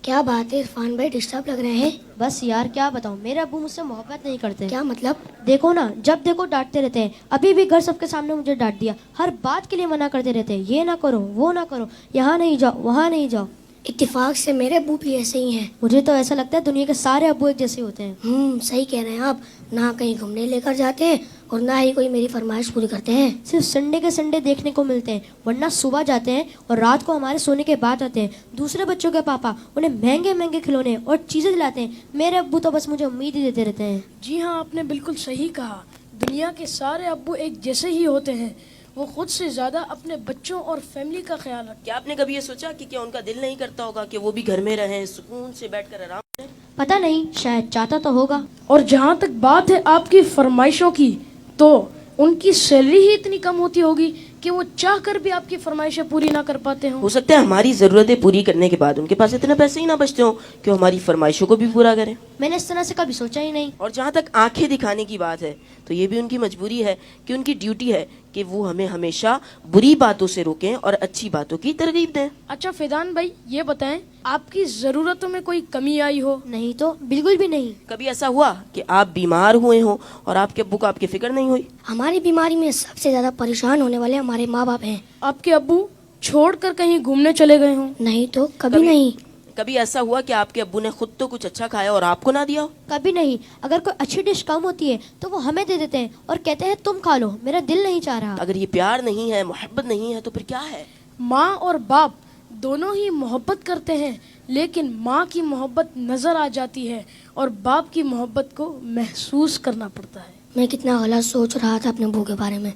کیا بات ہے عرفان بھائی، ڈسٹرب لگ رہے ہیں؟ بس یار کیا بتاؤں، میرے ابو مجھ سے محبت نہیں کرتے. کیا مطلب؟ دیکھو نا، جب دیکھو ڈانٹتے رہتے ہیں. ابھی بھی گھر سب کے سامنے مجھے ڈانٹ دیا. ہر بات کے لیے منع کرتے رہتے ہیں، یہ نہ کرو وہ نہ کرو، یہاں نہیں جاؤ وہاں نہیں جاؤ. اتفاق سے میرے ابو بھی ایسے ہی ہیں. مجھے تو ایسا لگتا ہے دنیا کے سارے ابو ایک جیسے ہوتے ہیں. صحیح کہہ رہے ہیں آپ. نہ کہیں گھومنے لے کر جاتے ہیں اور نہ ہی کوئی میری فرمائش پوری کرتے ہیں. صرف سنڈے کے سنڈے دیکھنے کو ملتے ہیں، ورنہ صبح جاتے ہیں اور رات کو ہمارے سونے کے بعد آتے ہیں. دوسرے بچوں کے پاپا انہیں مہنگے مہنگے کھلونے اور چیزیں دلاتے ہیں. میرے ابو تو بس مجھے امید ہی دیتے رہتے ہیں. جی ہاں، آپ نے بالکل صحیح کہا. دنیا کے سارے ابو ایک جیسے ہی ہوتے ہیں. وہ خود سے زیادہ اپنے بچوں اور فیملی کا خیال رکھتے ہیں. کیا آپ نے کبھی یہ سوچا کہ کیا ان کا دل نہیں کرتا ہوگا کہ وہ بھی گھر میں رہیں، سکون سے بیٹھ کر آرام کریں؟ پتہ نہیں، شاید چاہتا تو ہوگا. اور جہاں تک بات ہے آپ کی فرمائشوں کی، تو ان کی سیلری ہی اتنی کم ہوتی ہوگی کہ وہ چاہ کر بھی آپ کی فرمائشیں پوری نہ کر پاتے ہوں. ہو سکتا ہے ہماری ضرورتیں پوری کرنے کے بعد ان کے پاس اتنے پیسے ہی نہ بچتے ہوں کہ وہ ہماری فرمائشوں کو بھی پورا کریں. میں نے اس طرح سے کبھی سوچا ہی نہیں. اور جہاں تک آنکھیں دکھانے کی بات ہے تو یہ بھی ان کی مجبوری ہے کہ ان کی ڈیوٹی ہے کہ وہ ہمیں ہمیشہ بری باتوں سے روکیں اور اچھی باتوں کی ترغیب دیں. اچھا فیضان بھائی، یہ بتائیں آپ کی ضرورتوں میں کوئی کمی آئی ہو؟ نہیں تو بالکل بھی نہیں. کبھی ایسا ہوا کہ آپ بیمار ہوئے ہوں اور آپ کے ابو کو آپ کی فکر نہیں ہوئی؟ ہماری بیماری میں سب سے زیادہ پریشان ہونے والے ہمارے ماں باپ ہیں. آپ کے ابو چھوڑ کر کہیں گھومنے چلے گئے ہوں؟ نہیں تو کبھی نہیں. کبھی ایسا ہوا کہ آپ کے ابو نے خود تو کچھ اچھا کھایا اور آپ کو نہ دیا ہو؟ کبھی نہیں. اگر کوئی اچھی ڈش کم ہوتی ہے تو وہ ہمیں دے دیتے ہیں اور کہتے ہیں تم کھا لو، میرا دل نہیں چاہ رہا. اگر یہ پیار نہیں ہے، محبت نہیں ہے، تو پھر کیا ہے؟ ماں اور باپ دونوں ہی محبت کرتے ہیں، لیکن ماں کی محبت نظر آ جاتی ہے اور باپ کی محبت کو محسوس کرنا پڑتا ہے. میں کتنا غلط سوچ رہا تھا اپنے ابو کے بارے میں.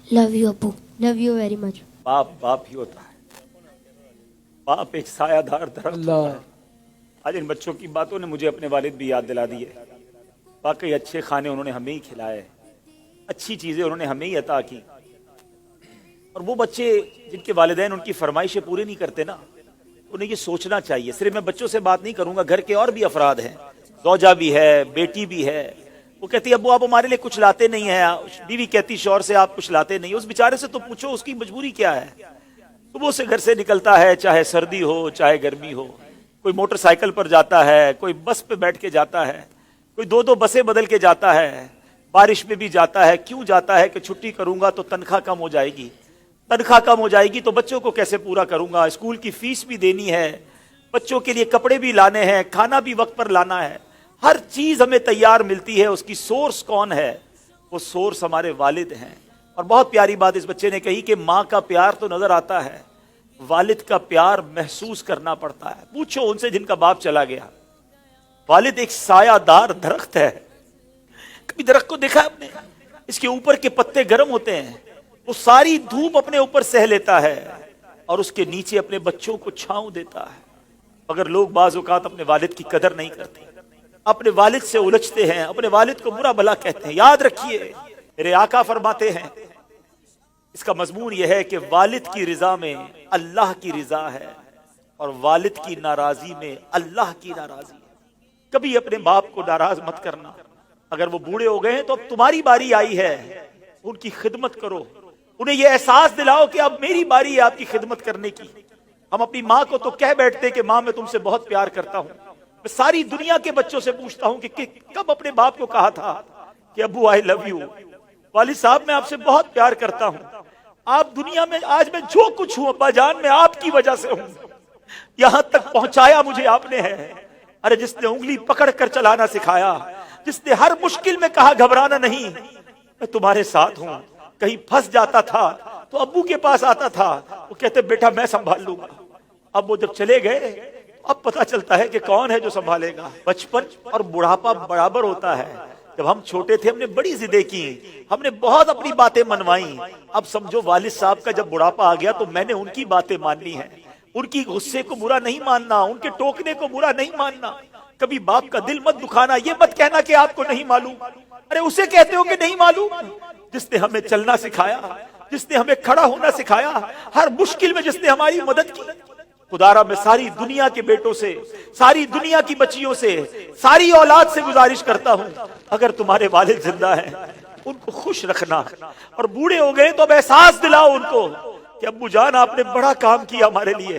لو یو ابو. Love you very much. باپ باپ ہی ہوتا ہے. باپ ایک سایہ دار درخت ہوتا ہے. آج ان بچوں کی باتوں نے مجھے اپنے والد بھی یاد دلا دی ہے. واقعی اچھے کھانے انہوں نے ہمیں ہی کھلائے، اچھی چیزیں انہوں نے ہمیں ہی عطا کی. اور وہ بچے جن کے والدین ان کی فرمائشیں پوری نہیں کرتے نا، انہیں یہ سوچنا چاہیے. صرف میں بچوں سے بات نہیں کروں گا، گھر کے اور بھی افراد ہیں، زوجہ بھی ہے، بیٹی بھی ہے. وہ کہتی ابو آپ ہمارے لیے کچھ لاتے نہیں ہیں. بیوی کہتی شوہر سے آپ کچھ لاتے نہیں. اس بیچارے سے تو پوچھو اس کی مجبوری کیا ہے. صبح سے گھر سے نکلتا ہے، چاہے سردی ہو چاہے گرمی ہو. کوئی موٹر سائیکل پر جاتا ہے، کوئی بس پہ بیٹھ کے جاتا ہے، کوئی دو بسیں بدل کے جاتا ہے، بارش میں بھی جاتا ہے. کیوں جاتا ہے؟ کہ چھٹی کروں گا تو تنخواہ کم ہو جائے گی. تنخواہ کم ہو جائے گی تو بچوں کو کیسے پورا کروں گا؟ اسکول کی فیس بھی دینی ہے، بچوں کے لیے کپڑے بھی لانے ہیں، کھانا بھی وقت پر لانا ہے. ہر چیز ہمیں تیار ملتی ہے. اس کی سورس کون ہے؟ وہ سورس ہمارے والد ہیں. اور بہت پیاری بات اس بچے نے کہی کہ ماں کا پیار تو نظر آتا ہے، والد کا پیار محسوس کرنا پڑتا ہے. پوچھو ان سے جن کا باپ چلا گیا. والد ایک سایہ دار درخت ہے. کبھی درخت کو دیکھا آپ نے؟ اس کے اوپر کے پتے گرم ہوتے ہیں، وہ ساری دھوپ اپنے اوپر سہ لیتا ہے اور اس کے نیچے اپنے بچوں کو چھاؤں دیتا ہے. اگر لوگ بعض اوقات اپنے والد کی قدر نہیں کرتے، اپنے والد سے الجھتے ہیں، اپنے والد کو برا بھلا کہتے ہیں، یاد رکھیے میرے آقا فرماتے ہیں اس کا مضمون یہ ہے کہ والد کی رضا میں اللہ کی رضا ہے اور والد کی ناراضی میں اللہ کی ناراضی ہے. کبھی اپنے باپ کو ناراض مت کرنا. اگر وہ بوڑھے ہو گئے ہیں تو اب تمہاری باری آئی ہے، ان کی خدمت کرو. انہیں یہ احساس دلاؤ کہ اب میری باری ہے آپ کی خدمت کرنے کی. ہم اپنی ماں کو تو کہہ بیٹھتے کہ ماں میں تم سے بہت پیار کرتا ہوں. میں ساری دنیا کے بچوں سے پوچھتا ہوں کہ کب اپنے باپ کو کہا تھا کہ ابو آئی لو یو، والد صاحب میں آپ سے بہت پیار کرتا ہوں. آپ دنیا میں آج میں جو کچھ ہوں ابا جان میں آپ کی وجہ سے ہوں. یہاں تک پہنچایا مجھے آپ نے ہے. ارے جس نے انگلی پکڑ کر چلانا سکھایا، جس نے ہر مشکل میں کہا گھبرانا نہیں، میں تمہارے ساتھ ہوں. کہیں پھنس جاتا تھا تو ابو کے پاس آتا تھا، وہ کہتے بیٹا میں سنبھال لوں گا. اب وہ جب چلے گئے اب پتا چلتا ہے کہ کون ہے جو سنبھالے گا. بچپن اور بڑھاپا برابر ہوتا ہے. جب ہم چھوٹے تھے ہم نے بڑی ضدیں کی، ہم نے بہت اپنی باتیں منوائیں. اب سمجھو والد صاحب کا جب بڑھاپا آ گیا تو میں نے ان کی باتیں ماننی ہے. ان کی غصے کو برا نہیں ماننا، ان کے ٹوکنے کو برا نہیں ماننا. کبھی باپ کا دل مت دکھانا. یہ مت کہنا کہ آپ کو نہیں معلوم. ارے اسے کہتے ہو کہ نہیں معلوم جس نے ہمیں چلنا سکھایا، جس نے ہمیں کھڑا ہونا سکھایا، ہر مشکل میں جس نے ہماری مدد کی. خدارا میں ساری دنیا کے بیٹوں سے، ساری دنیا کی بچیوں سے، ساری اولاد سے گزارش کرتا ہوں اگر تمہارے والد زندہ ہیں ان کو خوش رکھنا. اور بوڑھے ہو گئے تو اب احساس دلاؤ ان کو کہ ابو جان آپ نے بڑا کام کیا ہمارے لیے.